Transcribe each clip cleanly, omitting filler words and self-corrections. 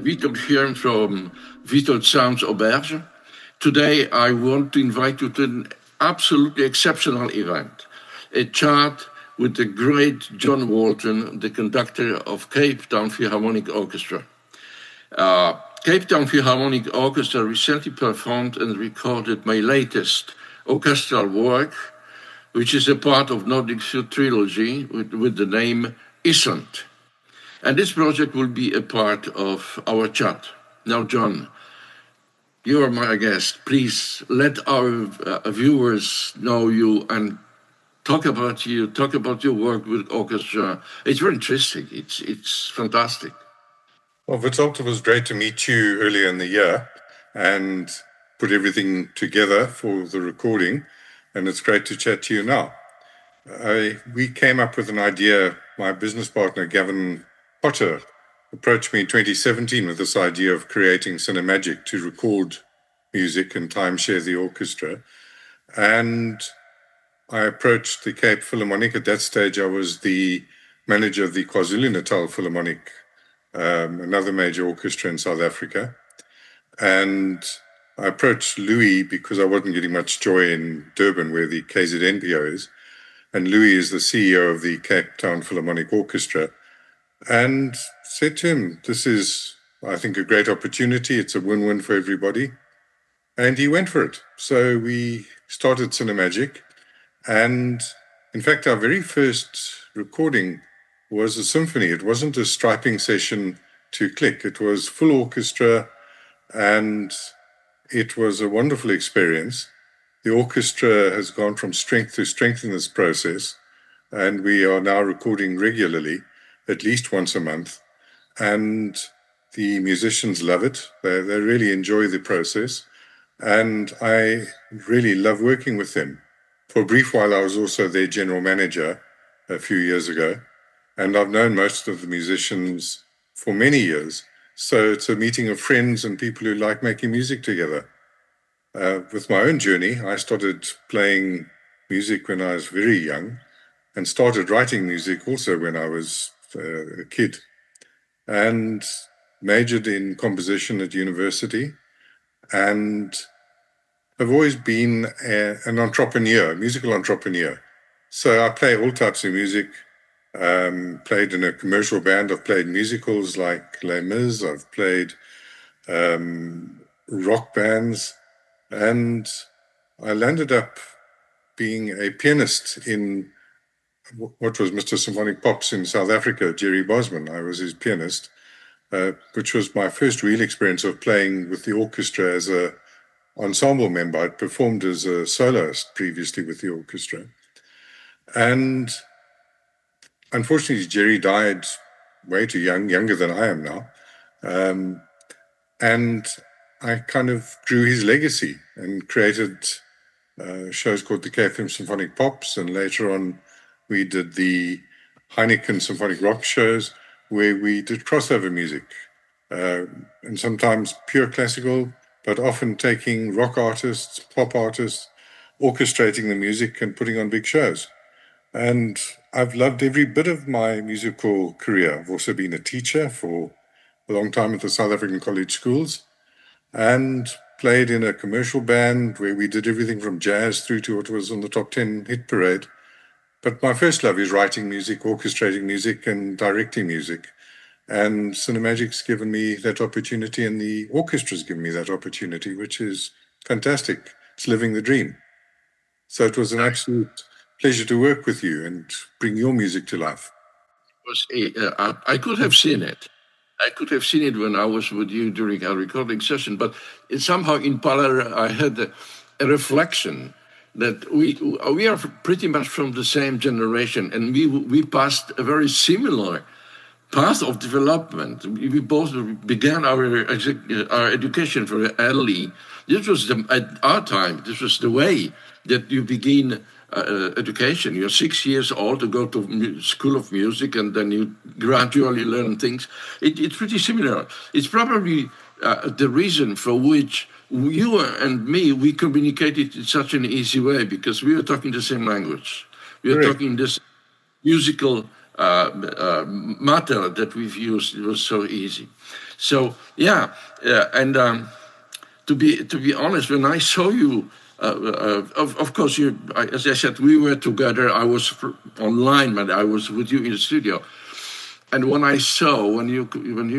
Witold here from Witold Sounds Auberge. Today I want to invite you to an absolutely exceptional event, a chat with the great John Walton, the conductor of Cape Town Philharmonic Orchestra. Cape Town Philharmonic Orchestra recently performed and recorded my latest orchestral work, which is a part of Nordic Suite trilogy with the name Issund. And this project will be a part of our chat. Now, John, you are my guest. Please let our viewers know you and talk about you, talk about your work with orchestra. It's very interesting. It's fantastic. Well, Witold, it was great to meet you earlier in the year and put everything together for the recording. And it's great to chat to you now. We came up with an idea. My business partner, Gavin Potter, approached me in 2017 with this idea of creating Cinemagic to record music and timeshare the orchestra. And I approached the Cape Philharmonic. At that stage, I was the manager of the KwaZulu-Natal Philharmonic, another major orchestra in South Africa. And I approached Louis because I wasn't getting much joy in Durban, where the KZNPO is. And Louis is the CEO of the Cape Town Philharmonic Orchestra. And said to him, this is, I think, a great opportunity. It's a win-win for everybody. And he went for it. So we started Cinemagic. And in fact, our very first recording was a symphony. It wasn't a striping session to click. It was full orchestra, and it was a wonderful experience. The orchestra has gone from strength to strength in this process, and we are now recording regularly, at least once a month. And the musicians love it. They really enjoy the process. And I really love working with them. For a brief while, I was also their general manager a few years ago. And I've known most of the musicians for many years. So it's a meeting of friends and people who like making music together. With my own journey, I started playing music when I was very young and started writing music also when I was a kid, and majored in composition at university, and I've always been an entrepreneur, a musical entrepreneur. So I play all types of music. Played in a commercial band. I've played musicals like Les Mis. I've played rock bands. And I landed up being a pianist in what was Mr. Symphonic Pops in South Africa, Jerry Bosman. I was his pianist, which was my first real experience of playing with the orchestra as an ensemble member. I'd performed as a soloist previously with the orchestra. And unfortunately, Jerry died way too young, younger than I am now. And I kind of grew his legacy and created shows called the Cape Town Symphonic Pops. And later on, we did the Heineken Symphonic Rock shows, where we did crossover music. And sometimes pure classical, but often taking rock artists, pop artists, orchestrating the music and putting on big shows. And I've loved every bit of my musical career. I've also been a teacher for a long time at the South African college schools, and played in a commercial band where we did everything from jazz through to what was on the top 10 hit parade. But my first love is writing music, orchestrating music, and directing music. And Cinemagic's given me that opportunity, and the orchestra's given me that opportunity, which is fantastic. It's living the dream. So it was an absolute pleasure to work with you and bring your music to life. I could have seen it. I could have seen it when I was with you during our recording session, but somehow in parallel I had a reflection that we are pretty much from the same generation, and we passed a very similar path of development. We both began our education very early. This was at our time. This was the way that you begin education. You're 6 years old to go to school of music, and then you gradually learn things. It's pretty similar. It's probably the reason for which you and me, we communicated in such an easy way, because we were talking the same language. We were talking this musical matter that we've used. It was so easy. So and to be honest, when I saw you, of course, as I said, we were together. I was online, but I was with you in the studio. And when I saw when you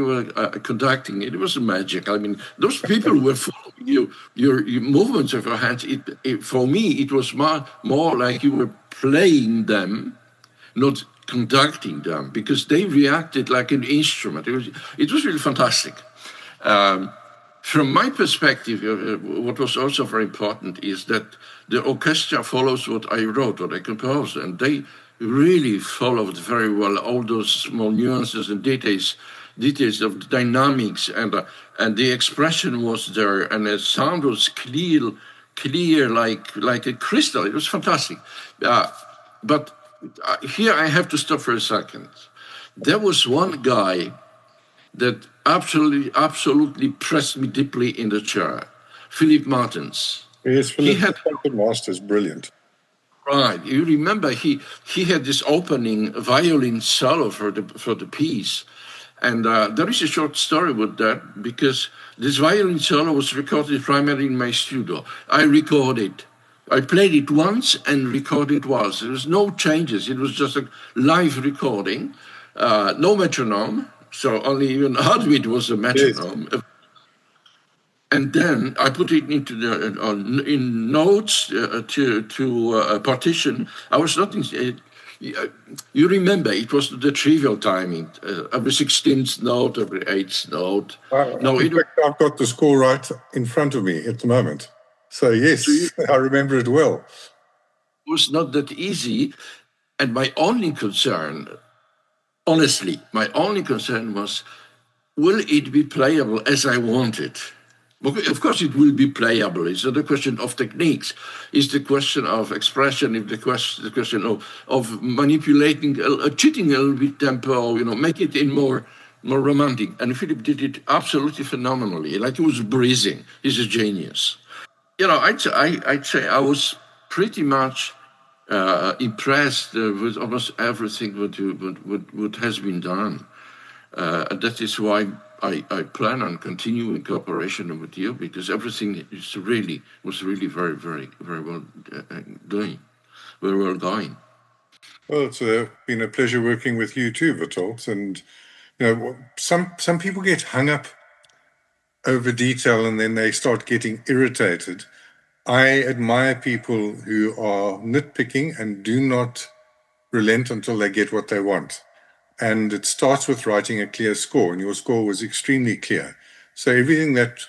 were conducting, it was magic. I mean, those people were following you, your movements of your hands. For me, it was more like you were playing them, not conducting them, because they reacted like an instrument. It was really fantastic. From my perspective, what was also very important is that the orchestra follows what I wrote, what I composed, and they really followed very well all those small nuances and details of the dynamics, and the expression was there, and the sound was clear like a crystal. It was fantastic. But here I have to stop for a second. There was one guy that absolutely pressed me deeply in the chair, Philip Martins. Yes, Philip, the master's brilliant. Right, you remember he had this opening violin solo for the piece, and there is a short story with that, because this violin solo was recorded primarily in my studio. I played it once and recorded once. There was no changes. It was just a live recording, no metronome. So only even heartbeat was a metronome. Yes. And then I put it into in notes to a partition. I was not in. You remember, it was the trivial timing, every 16th note, every 8th note. In fact, I've got the score right in front of me at the moment. So yes, I remember it well. It was not that easy, and my only concern, honestly, was, will it be playable as I want it? Of course, it will be playable. It's not a question of techniques. It's the question of expression. It's the question of manipulating, cheating a little bit tempo. Make it in more romantic. And Philip did it absolutely phenomenally. Like he was breathing. He's a genius. I'd say I was pretty much impressed with almost everything what has been done. And that is why I plan on continuing cooperation with you, because everything was really very, very, very well doing, very well going. Well, it's been a pleasure working with you too, Witold. And some people get hung up over detail and then they start getting irritated. I admire people who are nitpicking and do not relent until they get what they want. And it starts with writing a clear score, and your score was extremely clear. So everything that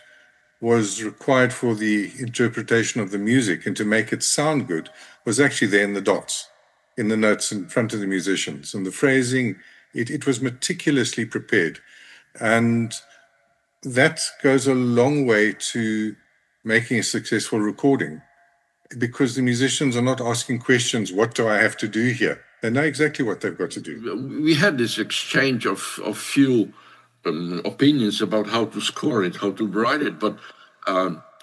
was required for the interpretation of the music and to make it sound good was actually there in the dots, in the notes in front of the musicians. And the phrasing, it was meticulously prepared. And that goes a long way to making a successful recording, because the musicians are not asking questions, what do I have to do here? They know exactly what they've got to do. We had this exchange of few opinions about how to score it, how to write it, but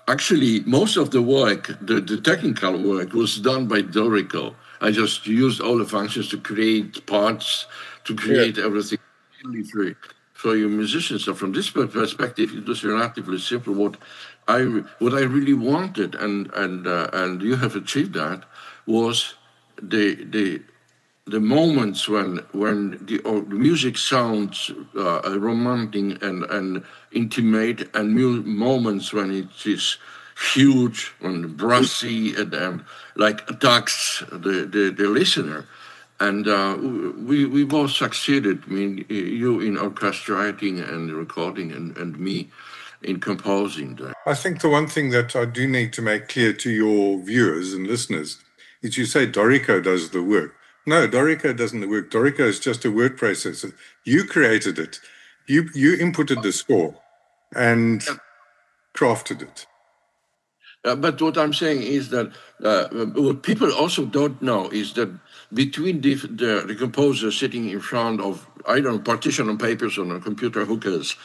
actually most of the work, the technical work, was done by Dorico. I just used all the functions to create parts, to create everything really free for your musicians. So from this perspective, it was relatively simple. What I really wanted, and you have achieved that, was the moments when the music sounds romantic and intimate, and moments when it is huge and brassy and like attacks the listener. And we both succeeded. I mean, you in orchestrating and recording, and me in composing that. I think the one thing that I do need to make clear to your viewers and listeners is you say Dorico does the work. No, Dorico doesn't work. Dorico is just a word processor. You created it. You inputted the score and crafted it. But what I'm saying is that what people also don't know is that between the composer sitting in front of, I don't know, partition on papers on a computer hookers,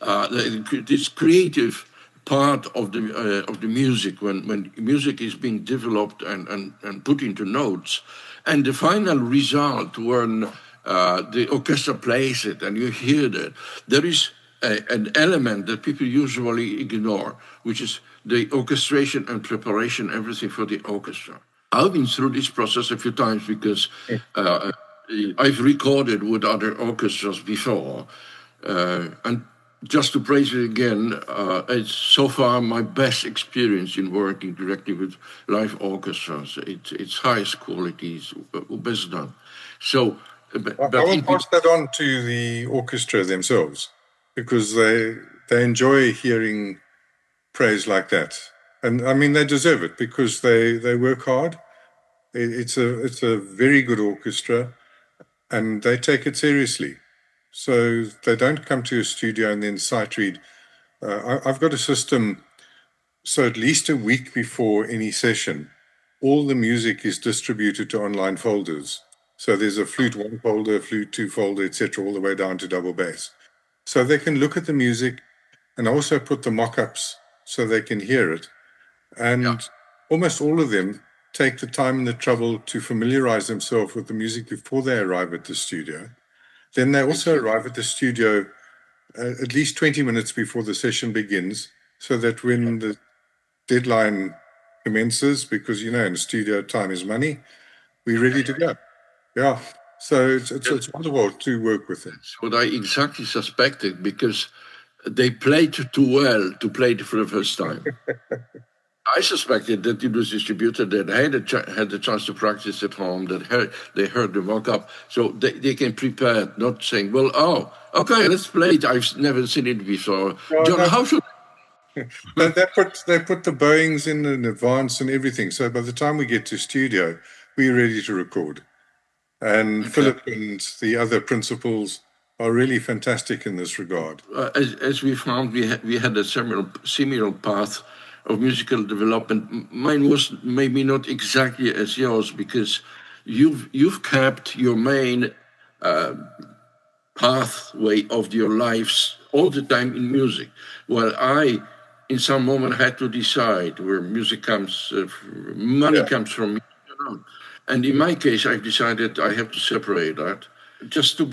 this creative part of the music, when music is being developed and put into notes, and the final result when the orchestra plays it and you hear that. There is an element that people usually ignore, which is the orchestration and preparation, everything for the orchestra. I've been through this process a few times because I've recorded with other orchestras before. And just to praise it again, it's so far my best experience in working directly with live orchestras. It's highest quality, it's best done. So, I will pass that on to the orchestra themselves, because they enjoy hearing praise like that. And I mean, they deserve it because they work hard. It's a very good orchestra, and they take it seriously. So they don't come to a studio and then sight read. I've got a system, so at least a week before any session, all the music is distributed to online folders. So there's a flute 1 folder, flute 2 folder, etc., all the way down to double bass. So they can look at the music and also put the mock-ups so they can hear it. And almost all of them take the time and the trouble to familiarize themselves with the music before they arrive at the studio. Then they also arrive at the studio at least 20 minutes before the session begins, so that when the deadline commences, because, in studio time is money, we're ready to go. Yeah. So it's wonderful to work with them. That's what I exactly suspected, because they played too well to play it for the first time. I suspected that it was distributed, that had the chance to practice at home, that they heard the mock-up, so they can prepare, not saying, well, okay, let's play it. I've never seen it before. No, John, how should... They put the bowings in advance and everything, so by the time we get to studio, we're ready to record. And Philip and the other principals are really fantastic in this regard. As we found, we had a similar path of musical development. Mine was maybe not exactly as yours, because you've kept your main pathway of your lives all the time in music, while I, in some moment, had to decide where music comes, money comes from. And in my case, I've decided I have to separate that. Just to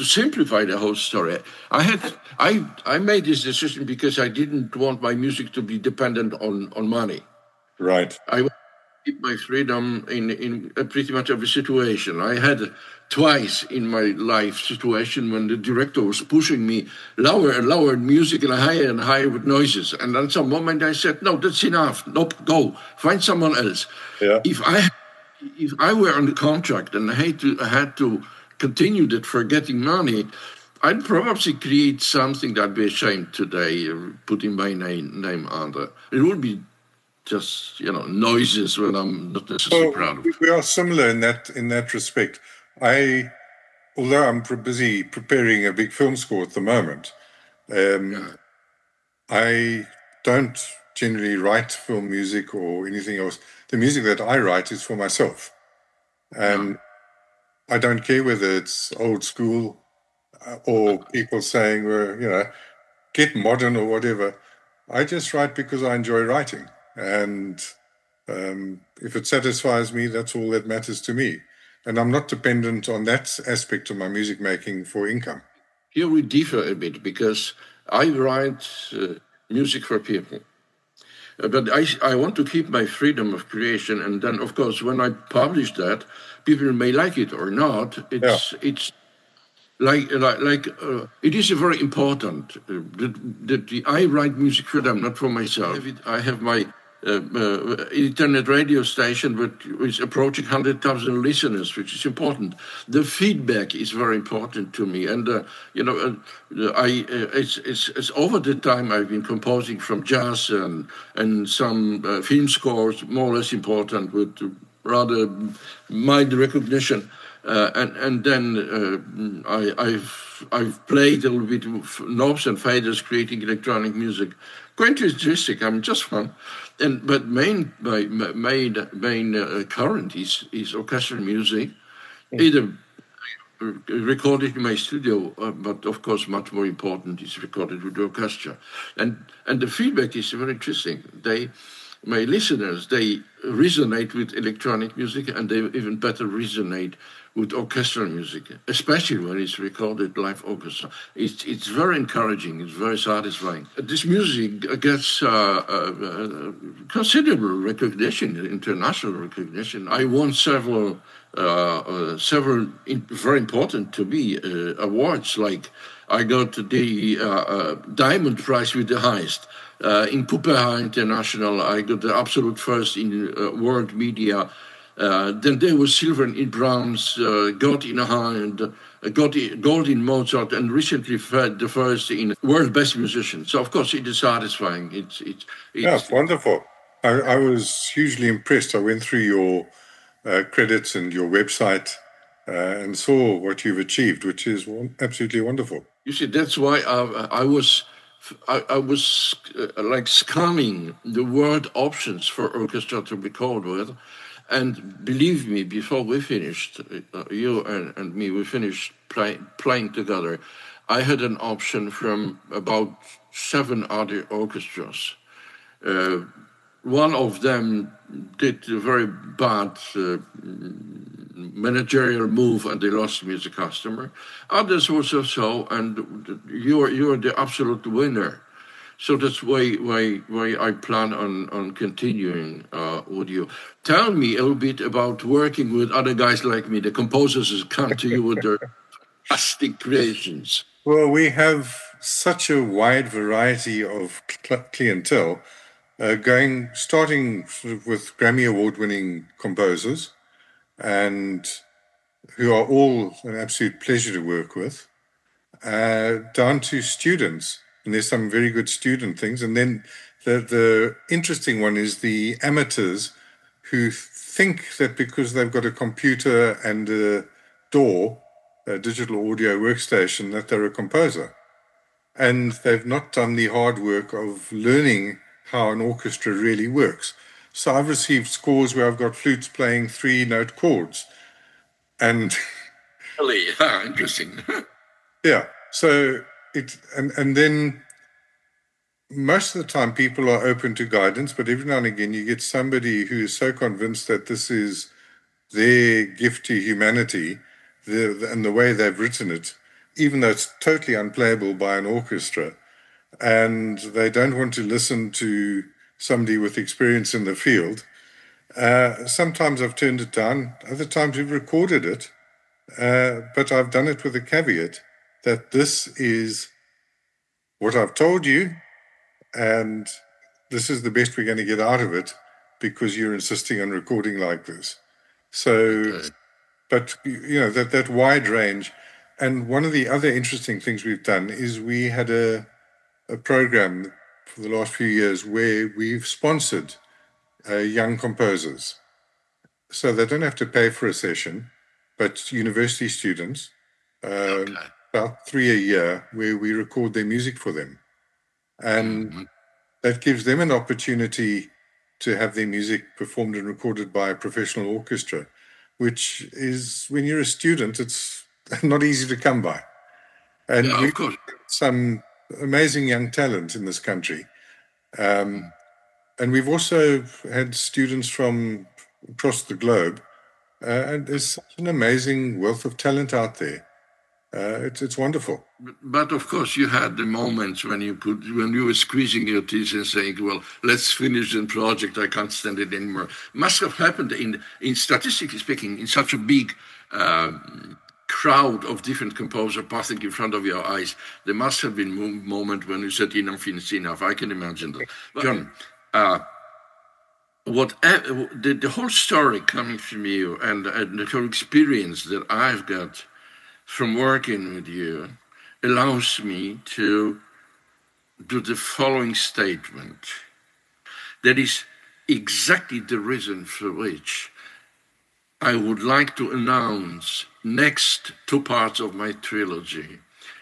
simplify the whole story, I made this decision because I didn't want my music to be dependent on money. Right. I want to keep my freedom in pretty much every situation. I had twice in my life situation when the director was pushing me lower and lower in music and higher with noises. And at some moment I said, no, that's enough. Nope, go find someone else. Yeah. If I were on the contract and I had to continue that for getting money, I'd probably create something that I'd be ashamed today, putting my name under. It would be just, noises when I'm not necessarily proud of it. We are similar in that respect. Although I'm busy preparing a big film score at the moment, I don't generally write film music or anything else. The music that I write is for myself. And I don't care whether it's old school or people saying, get modern or whatever. I just write because I enjoy writing. And if it satisfies me, that's all that matters to me. And I'm not dependent on that aspect of my music making for income. Here we differ a bit, because I write music for people. But I want to keep my freedom of creation. And then, of course, when I publish that, people may like it or not. It's like it is very important that I write music for them, not for myself. I have my internet radio station, which is approaching 100,000 listeners, which is important. The feedback is very important to me, and it's over the time I've been composing from jazz and some film scores, more or less important, with rather mild recognition. And then I've played a little bit of knobs and faders, creating electronic music. Quite interesting. Just fun. But main current is orchestral music, either recorded in my studio, but of course much more important is recorded with the orchestra. And the feedback is very interesting. My listeners, they resonate with electronic music, and they even better resonate with orchestral music, especially when it's recorded live orchestra. It's very encouraging. It's very satisfying. This music gets considerable recognition, international recognition. I won several very important to me awards. Like I got the Diamond Prize with the highest. In Pupeha International, I got the absolute first in world media. Then there was silver in Brahms, gold in Haydn, gold in Mozart, and recently the first in world best musician. So of course it is satisfying. It's wonderful. I was hugely impressed. I went through your credits and your website and saw what you've achieved, which is absolutely wonderful. You see, that's why I was like scanning the word options for orchestra to record with. And believe me, before we finished, you and me, we finished playing together, I had an option from about 7 other orchestras. One of them did a very bad managerial move and they lost me as a customer. Others also so, and you're the absolute winner. So that's why I plan on continuing with you. Tell me a little bit about working with other guys like me, the composers who come to you with their fantastic creations. Well, we have such a wide variety of clientele, starting sort of with Grammy Award-winning composers, and who are all an absolute pleasure to work with, down to students. And there's some very good student things. And then the interesting one is the amateurs who think that because they've got a computer and a digital audio workstation, that they're a composer. And they've not done the hard work of learning how an orchestra really works. So I've received scores where I've got flutes playing 3-note chords. And really interesting. Yeah. So and then most of the time people are open to guidance, but every now and again you get somebody who is so convinced that this is their gift to humanity, and the way they've written it, even though it's totally unplayable by an orchestra, and they don't want to listen to somebody with experience in the field. Sometimes I've turned it down. Other times we've recorded it, but I've done it with a caveat that this is what I've told you, and this is the best we're going to get out of it because you're insisting on recording like this. So, okay. But that wide range. And one of the other interesting things we've done is we had a program for the last few years where we've sponsored young composers. So they don't have to pay for a session, but university students, about 3 a year, where we record their music for them. And that gives them an opportunity to have their music performed and recorded by a professional orchestra, which is, when you're a student, it's not easy to come by. And we've got some amazing young talent in this country. And we've also had students from across the globe. And there's such an amazing wealth of talent out there. It's wonderful. But of course, you had the moments when you were squeezing your teeth and saying, "Well, let's finish the project. I can't stand it anymore." Must have happened in statistically speaking, in such a big crowd of different composers passing in front of your eyes. There must have been a moment when you said, "Enough is enough." I can imagine that. But John, the whole story coming from you and the whole experience that I've got from working with you allows me to do the following statement. That is exactly the reason for which I would like to announce next 2 parts of my trilogy.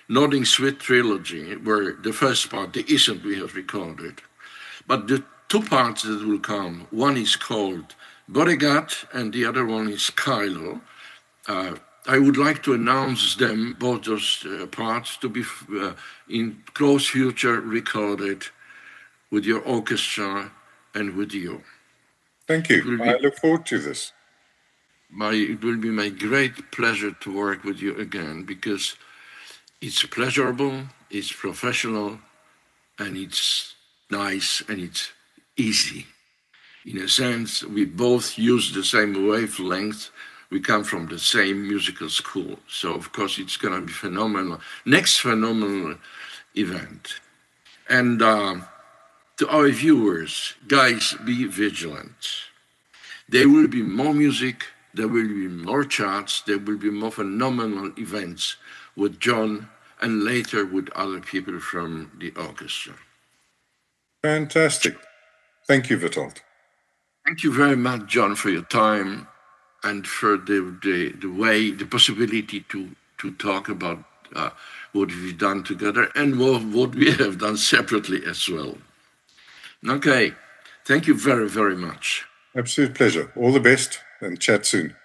Nodding Sweet trilogy, where the first part, the Issund, we have recorded. But the 2 parts that will come, one is called Bodyguard and the other one is Kylo. I would like to announce them, both those parts, to be in close future recorded with your orchestra and with you. Thank you. I look forward to this. it will be my great pleasure to work with you again, because it's pleasurable, it's professional, and it's nice, and it's easy. In a sense, we both use the same wavelength. We come from the same musical school. So, of course, it's going to be phenomenal. Next phenomenal event. And to our viewers, guys, be vigilant. There will be more music, there will be more charts, there will be more phenomenal events with John and later with other people from the orchestra. Fantastic. Thank you, Witold. Thank you very much, John, for your time and for the possibility to talk about what we've done together and what we have done separately as well. Okay, thank you very, very much. Absolute pleasure. All the best and chat soon.